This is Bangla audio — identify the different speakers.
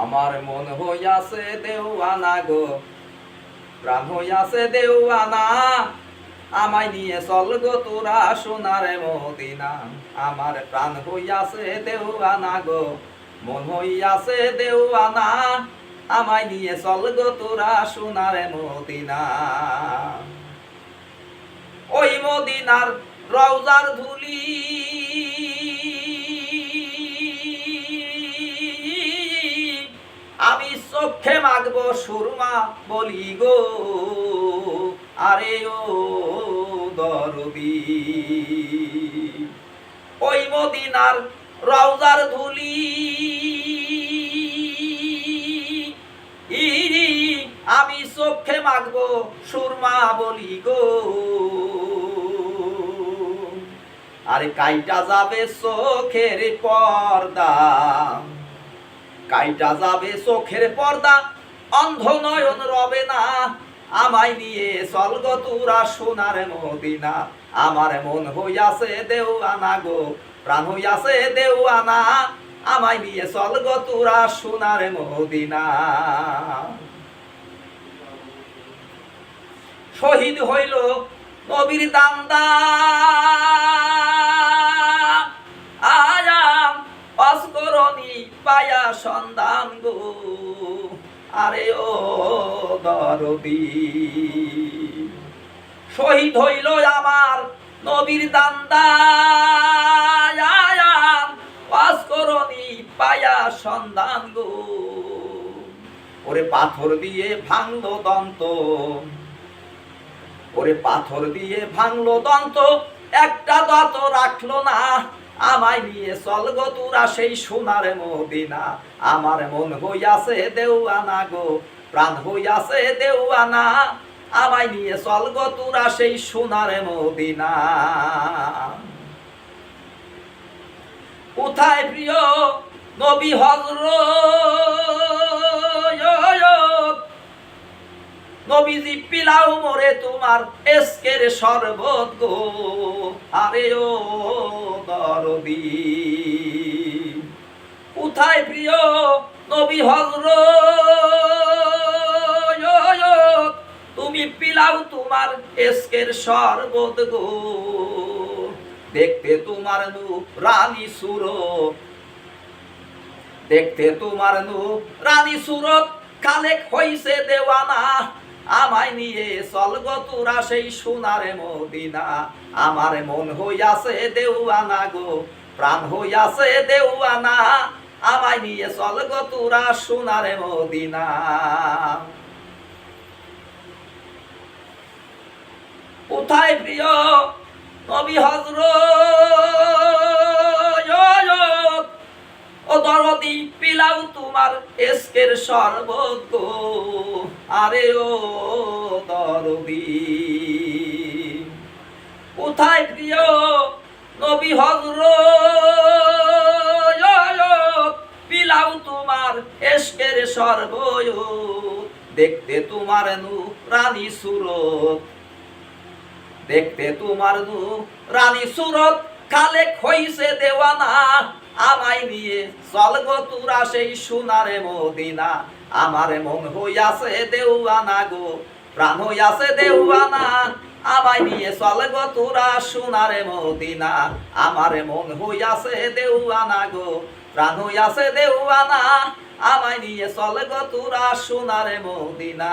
Speaker 1: আমার মন হইয়াছে দেওয়ানা গো, প্রাণ হইয়াছে দেওয়ানা, আমায় নিয়ে চল গো তোরা সোনার মদিনা। আমার প্রাণ হইয়াছে দেওয়ানা গো, মন হইয়াছে দেওয়ানা, আমায় নিয়ে চল গো তোরা সোনার মদিনা। ওই মদিনার রওজার ধুলি আমি চোখে মাগবো সুরমা বলি গো, আরে ও দরদি। ওই মদিনার রওজার ধুলি আমি চোখে মাগবো সুরমা বলি গো, আরে কাইটা যাবে চোখের পর্দা, কাইটা যাবে চোখের পর্দা, অন্ধ নয়ন রবে না, আমায় নিয়ে চল গো তোরা সোনার মদিনা। আমার মন হইয়াছে দেওয়ানা গো, প্রাণ হইয়াছে দেওয়ানা, আমায় নিয়ে চল গো তোরা সোনার মদিনা। শহীদ হইল নবীর দান্দা, আয়াম অস্করণী পায়া সন্ধান গো, আরে ও দরদি। শহীদ হইল আমার নবীর দান্দা, আয়াম অস্করণী পায়া সন্ধান গো। ওরে পাথর দিয়ে ভাঙলো দন্ত, ওরে পাথর দিয়ে ভাঙলো দন্ত, একটা দাঁত রাখলো না, আমায় নিয়ে চল গো তোরা সেই সোনার মদিনা। আমার মন হইয়াছে দেওয়ানা গো, প্রাণ হইয়াছে দেওয়ানা, আমায় নিয়ে চল গো তোরা সেই সোনার মদিনা। কোথায় প্রিয় নবী হযরত, নবীজি পিলাও মোরে তোমার এসকের শরবত গো, আরে ও দরদি। কোথায় প্রিয় নবী হযরত, তুমি পিলাও তোমার এসকের শরবত গো। দেখতে তোমার নূর রানী সুরত, দেখতে তোমার নূর রানী সুরত, খালেক হইছে দেওয়ানা, আমায় নিয়ে চল গো তোরা সেই সোনার মদিনা। আমার মন হইয়াছে দেওয়ানা গো, প্রাণ হইয়াছে দেওয়ানা, আমায় নিয়ে চল গো তোরা সোনার মদিনা। কোথায় প্রিয় নবী হযরত, ও দরদি পিলাও তোমার এসকের শরবত গো, আরে ও দরদি। কোথায় প্রিয় নবী হযরত, পিলাও তোমার এসকের শরবত, দেখতে তোমার নূর রানী সুরত, দেখতে তোমার নূর রানী সুরত, খালেক হইছে দেওয়ানা, আমায় নিয়ে চল গো তোরা সেই সোনার মদিনা। আমার মন হইয়াছে দেওয়ানা গো, প্রাণ হইয়াছে দেওয়ানা, আমায় নিয়ে চল গো তোরা সোনার মদিনা। আমার মন হইয়াছে দেওয়ানা গো, প্রাণ হইয়াছে দেওয়ানা, আমায় নিয়ে চল গো তোরা সোনার মদিনা।